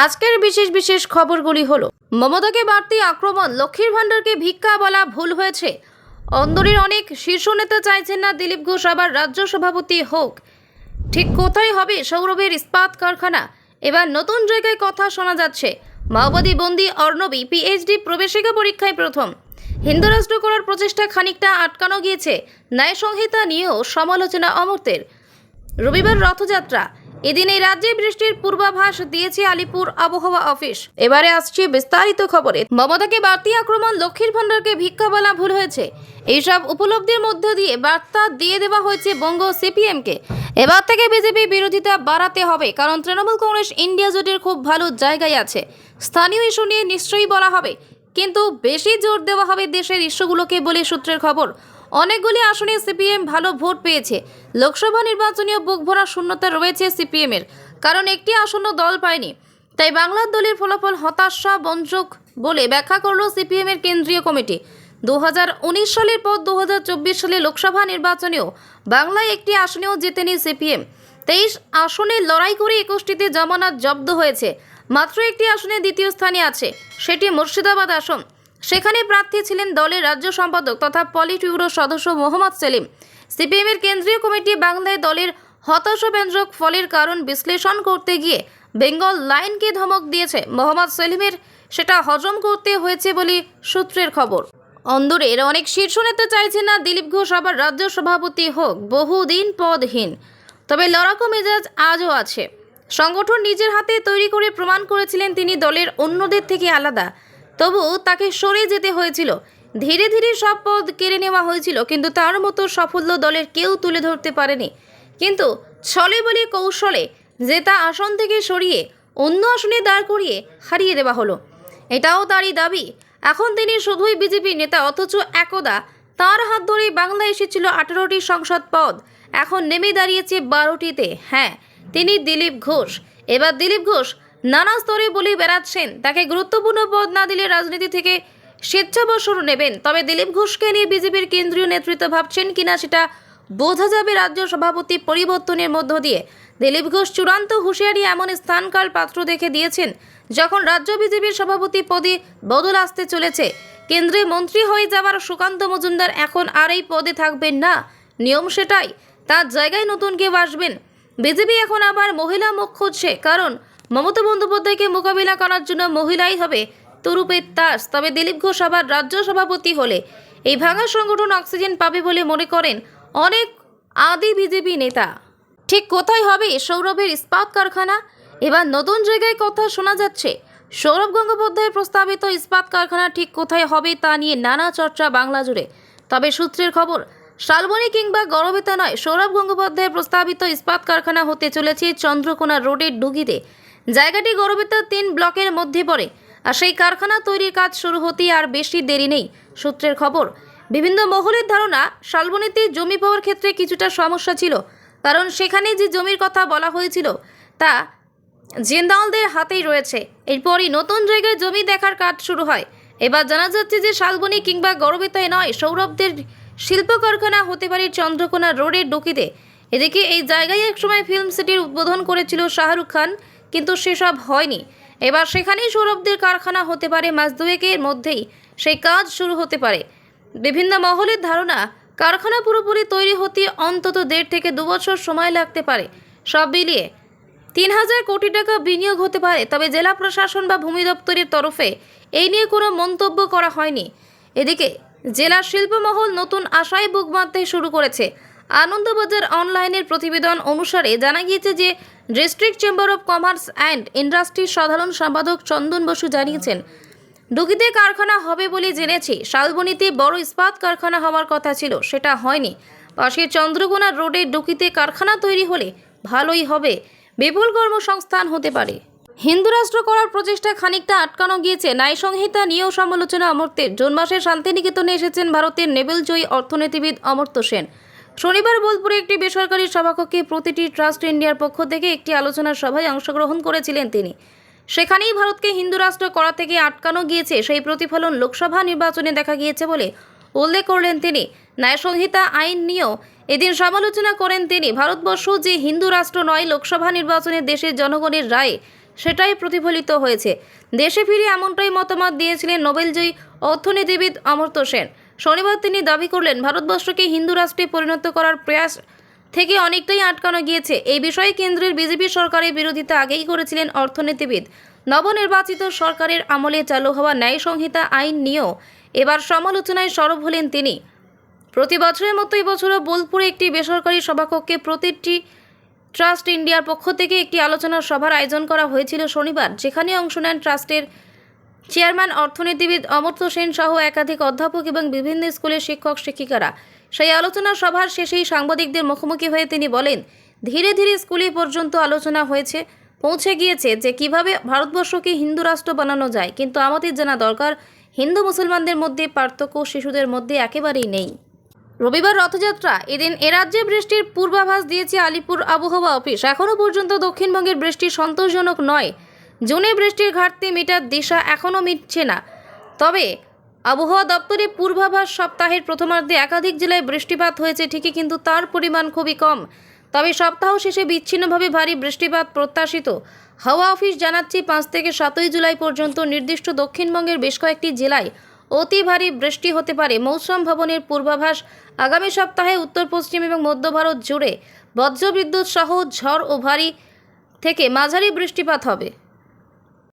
আজকের বিশেষ বিশেষ খবরগুলি হলো মমতাকে বাড়তি আক্রমণ, লক্ষ্মীর ভাণ্ডারকে ভিক্ষা বলা ভুল হয়েছে। অন্দরের অনেক শীর্ষ নেতা চাইছেন না দিলীপ ঘোষ আবার রাজ্য সভাপতি হোক। ঠিক কোথায় হবে সৌরভের ইস্পাত কারখানা? এবার নতুন জায়গায় কথা শোনা যাচ্ছে। মাওবাদী বন্দী অর্ণবী পিএইচডি প্রবেশিকা পরীক্ষায় প্রথম। হিন্দু রাষ্ট্র করার প্রচেষ্টা খানিকটা আটকানো গিয়েছে। ন্যায় সংহিতা নিয়েও সমালোচনা অমর্ত্যের। রবিবার রথযাত্রা, এদিন এই রাজ্যে বৃষ্টির পূর্বাভাস দিয়েছে আলিপুর আবহাওয়া অফিস। এবারে আসছে বিস্তারিত খবরে। মমতাকে বাড়তি আক্রমণ, লক্ষ্মীর ভাণ্ডারকে ভিক্ষা বলা ভুল হয়েছে, এইসব উপলব্ধির মধ্য দিয়ে বার্তা দিয়ে দেওয়া হয়েছে বঙ্গ সিপিএমকে। এবার থেকে বিজেপি বিরোধিতা বাড়াতে হবে, কারণ তৃণমূল কংগ্রেস ইন্ডিয়া জোটের খুব ভালো জায়গায় আছে। স্থানীয় ইস্যু নিয়ে নিশ্চয়ই বলা হবে, কিন্তু বেশি জোর দেওয়া হবে দেশের ইস্যুগুলোকে বলে সূত্রের খবর। অনেকগুলি আসনে সিপিএম ভালো ভোট পেয়েছে। লোকসভা নির্বাচনীয় বুক ভরা শূন্যতা রয়েছে সিপিএমের, কারণ একটি আসন্ন দল পায়নি। তাই বাংলার দলের ফলাফল হতাশাব্যঞ্জক বলে ব্যাখ্যা করল সিপিএমের কেন্দ্রীয় কমিটি। 2019 সালের পর 2024 সালে লোকসভা নির্বাচনেও বাংলায় একটি আসনেও জেতেনি সিপিএম। 23 আসনে লড়াই করে 21টিতে জামানত জব্দ হয়েছে। মাত্র একটি আসনে দ্বিতীয় স্থানে আছে, সেটি মুর্শিদাবাদ আসন। সেখানে প্রার্থী ছিলেন দলের রাজ্য সম্পাদক তথা পলিট ব্যুরো সদস্য মোহাম্মদ সেলিম। সিপিএমের কেন্দ্রীয় কমিটি বাংলায় দলের হতাশাব্যঞ্জক ফলের কারণ বিশ্লেষণ করতে গিয়ে বেঙ্গল লাইনকে ধমক দিয়েছে মোহাম্মদ সেলিমের। সেটা হজম করতে হয়েছে বলে সূত্রের খবর। অন্দরের অনেক শীর্ষ নেতা চাইছেন না দিলীপ ঘোষ আবার রাজ্য সভাপতি হোক। বহুদিন পদহীন, তবে লড়াকু মেজাজ আজও আছে। সংগঠন নিজের হাতে তৈরি করে প্রমাণ করেছিলেন তিনি দলের অন্যদের থেকে আলাদা। তবু তাকে সরে যেতে হয়েছিল। ধীরে ধীরে সব পদ কেড়ে নেওয়া হয়েছিল, কিন্তু তার মতো সাফল্য দলের কেউ তুলে ধরতে পারেনি। কিন্তু ছলে বলে কৌশলে জেতা আসন থেকে সরিয়ে অন্য আসনে দাঁড় করিয়ে হারিয়ে দেওয়া হলো। এটাও তারই দাবি। এখন তিনি শুধুই বিজেপি নেতা, অথচ একদা তার হাত ধরেই বাংলায় এসেছিল 18টি সংসদ পদ। এখন নেমে দাঁড়িয়েছে 12টিতে। হ্যাঁ, তিনি দিলীপ ঘোষ। এবার দিলীপ ঘোষ নানা স্তরে বলে বেড়াচ্ছেন তাকে গুরুত্বপূর্ণ পদ না দিলে রাজনীতি থেকে স্বেচ্ছাবসর নেবেন। তবে দিলীপ ঘোষকে নিয়ে বিজেপির কেন্দ্রীয় নেতৃত্ব ভাবছেন কিনা সেটা বোঝা যাবে রাজ্য সভাপতি পরিবর্তনের মধ্য দিয়ে। দিলীপ ঘোষ চূড়ান্ত হুঁশিয়ারি এমন স্থানকাল পাত্র দেখে দিয়েছেন যখন রাজ্য বিজেপির সভাপতি পদে বদল আসতে চলেছে। কেন্দ্রে মন্ত্রী হয়ে যাওয়ার সুকান্ত মজুমদার এখন আর এই পদে থাকবেন না। নিয়ম সেটাই, তার জায়গায় নতুন কেউ আসবেন। বিজেপি এখন আবার মহিলা মুখ খুঁজছে, কারণ মমতা বন্দ্যোপাধ্যায়কে মোকাবিলা করার জন্য মহিলাই হবে তুরুপের তাস। তবে দিলীপ ঘোষ আবার রাজ্য সভাপতি হলে এই ভাঙা সংগঠন অক্সিজেন পাবে বলে মনে করেন অনেক আদি বিজেপি নেতা। ঠিক কোথায় হবে সৌরভের ইস্পাত কারখানা? এবার নতুন জায়গায় কথা শোনা যাচ্ছে। সৌরভ গঙ্গোপাধ্যায়ের প্রস্তাবিত ইস্পাত কারখানা ঠিক কোথায় হবে তা নিয়ে নানা চর্চা বাংলা জুড়ে। তবে সূত্রের খবর, শালবনী কিংবা গড়বেতা নয়, সৌরভ গঙ্গোপাধ্যায়ের প্রস্তাবিত ইস্পাত কারখানা হতে চলেছে চন্দ্রকোনা রোডের ডুগিতে। জায়গাটি গড়বেতার 3 ব্লকের মধ্যে পড়ে, আর সেই কারখানা তৈরির কাজ শুরু হতে আর বেশি দেরি নেই। সূত্রের খবর, বিভিন্ন মহলের ধারণা শালবনীতে জমি পাওয়ার ক্ষেত্রে কিছুটা সমস্যা ছিল, কারণ সেখানে যে জমির কথা বলা হয়েছিল তা জিন্দালদের হাতেই রয়েছে। এরপরই নতুন জায়গায় জমি দেখার কাজ শুরু হয়। এবার জানা যাচ্ছে যে শালবনী কিংবা গড়বেতায় নয়, সৌরভদের শিল্প কারখানা হতে পারে চন্দ্রকোনা রোডের ডুকিতে। এদিকে এই জায়গায় একসময় ফিল্ম সিটির উদ্বোধন করেছিল শাহরুখ খান, কিন্তু সেসব হয়নি। এবার সেখানেই সৌরভদের কারখানা হতে পারে। মাস দুয়েকের মধ্যেই সেই কাজ শুরু হতে পারে। বিভিন্ন মহলের ধারণা কারখানা পুরোপুরি তৈরি হতে অন্তত 1.5 থেকে 2 বছর সময় লাগতে পারে। সব মিলিয়ে 3000 কোটি টাকা বিনিয়োগ হতে পারে। তবে জেলা প্রশাসন বা ভূমি দপ্তরের তরফে এই নিয়ে কোনো মন্তব্য করা হয়নি। এদিকে জেলার শিল্পমহল নতুন আশায় বুক বাঁধতে শুরু করেছে। আনন্দবাজার অনলাইনের প্রতিবেদন অনুসারে জানা গিয়েছে যে district chamber of commerce and ইন্ডাস্ট্রির সাধারণ সম্পাদক চন্দন বসু জানিয়েছেন, ডুগিতে কারখানা হবে বলে জেনেছি। শালবনীতে বড় ইস্পাত কারখানা হওয়ার কথা ছিল, সেটা হয়নি। পাশের চন্দ্রকোনা রোডের ডুগিতে কারখানা তৈরি হলে ভালোই হবে, বিপুল কর্মসংস্থান হতে পারে। হিন্দু রাষ্ট্র করার প্রচেষ্টা খানিকটা আটকানো গিয়েছে। ন্যায় সংহিতা নিয়েও সমালোচনা অমর্ত্যের। জুন মাসে শান্তিনিকেতনে এসেছেন ভারতের নোবেলজয়ী অর্থনীতিবিদ অমর্ত্য সেন। শনিবার বোলপুরে একটি বেসরকারি সভাকক্ষে প্রতিটি ট্রাস্ট ইন্ডিয়ার পক্ষ থেকে একটি আলোচনা সভায় অংশগ্রহণ করেছিলেন তিনি। সেখানেই ভারতকে হিন্দু রাষ্ট্র করা থেকে আটকানো গিয়েছে, সেই প্রতিফলন লোকসভা নির্বাচনে দেখা গিয়েছে বলে উল্লেখ করলেন তিনি। ন্যায় সংহিতা আইন নিয়েও এদিন সমালোচনা করেন তিনি। ভারতবর্ষ যে হিন্দু রাষ্ট্র নয়, লোকসভা নির্বাচনে দেশের জনগণের রায়ে সেটাই প্রতিফলিত হয়েছে। দেশে ফিরে এমনটাই মতামত দিয়েছিলেন নোবেলজয়ী অর্থনীতিবিদ অমর্ত্য সেন। শনিবার তিনি দাবি করলেন, ভারতবর্ষকে হিন্দু রাষ্ট্রে পরিণত করার প্রয়াস থেকে অনেকটাই আটকানো গিয়েছে। এই বিষয়ে কেন্দ্রের বিজেপি সরকারের বিরোধিতা আগেই করেছিলেন অর্থনীতিবিদ। নবনির্বাচিত সরকারের আমলে চালু হওয়া ন্যায় সংহিতা আইন নিয়েও এবার সমালোচনায় সরব হলেন তিনি। প্রতি বছরের মতো এবছরও বোলপুরে একটি বেসরকারি সভাকক্ষে প্রতিটি ট্রাস্ট ইন্ডিয়ার পক্ষ থেকে একটি আলোচনা সভার আয়োজন করা হয়েছিল শনিবার, যেখানে অংশ নেন ট্রাস্টের চেয়ারম্যান অর্থনীতিবিদ অমর্ত্য সেন সহ একাধিক অধ্যাপক এবং বিভিন্ন স্কুলের শিক্ষক শিক্ষিকারা। সেই আলোচনা সভার শেষেই সাংবাদিকদের মুখোমুখি হয়ে তিনি বলেন, ধীরে ধীরে স্কুলে পর্যন্ত আলোচনা পৌঁছে গিয়েছে যে কিভাবে ভারতবর্ষকে হিন্দু রাষ্ট্র বানানো যায়, কিন্তু আমাদের জানা দরকার হিন্দু মুসলমানদের মধ্যে পার্থক্য শিশুদের মধ্যে একেবারেই নেই। রবিবার রথযাত্রা, এদিন রাজ্যে বৃষ্টির পূর্বাভাস দিয়েছে আলিপুর আবহাওয়া অফিস। এখনও পর্যন্ত দক্ষিণবঙ্গের বৃষ্টি সন্তোষজনক নয়। জুনে বৃষ্টির ঘাটতি মেটার দিশা এখনও মিটছে না। তবে আবহাওয়া দপ্তরের পূর্বাভাস সপ্তাহের প্রথমার্ধে একাধিক জেলায় বৃষ্টিপাত হয়েছে ঠিকই, কিন্তু তার পরিমাণ খুবই কম। তবে সপ্তাহ শেষে বিচ্ছিন্নভাবে ভারী বৃষ্টিপাত প্রত্যাশিত। হাওয়া অফিস জানাচ্ছে 5 থেকে 7 জুলাই পর্যন্ত নির্দিষ্ট দক্ষিণবঙ্গের বেশ কয়েকটি জেলায় অতি ভারী বৃষ্টি হতে পারে। মৌসুম ভবনের পূর্বাভাস, আগামী সপ্তাহে উত্তর পশ্চিম এবং মধ্য ভারত জুড়ে বজ্রবিদ্যুৎ সহ ঝড় ও ভারী থেকে মাঝারি বৃষ্টিপাত হবে।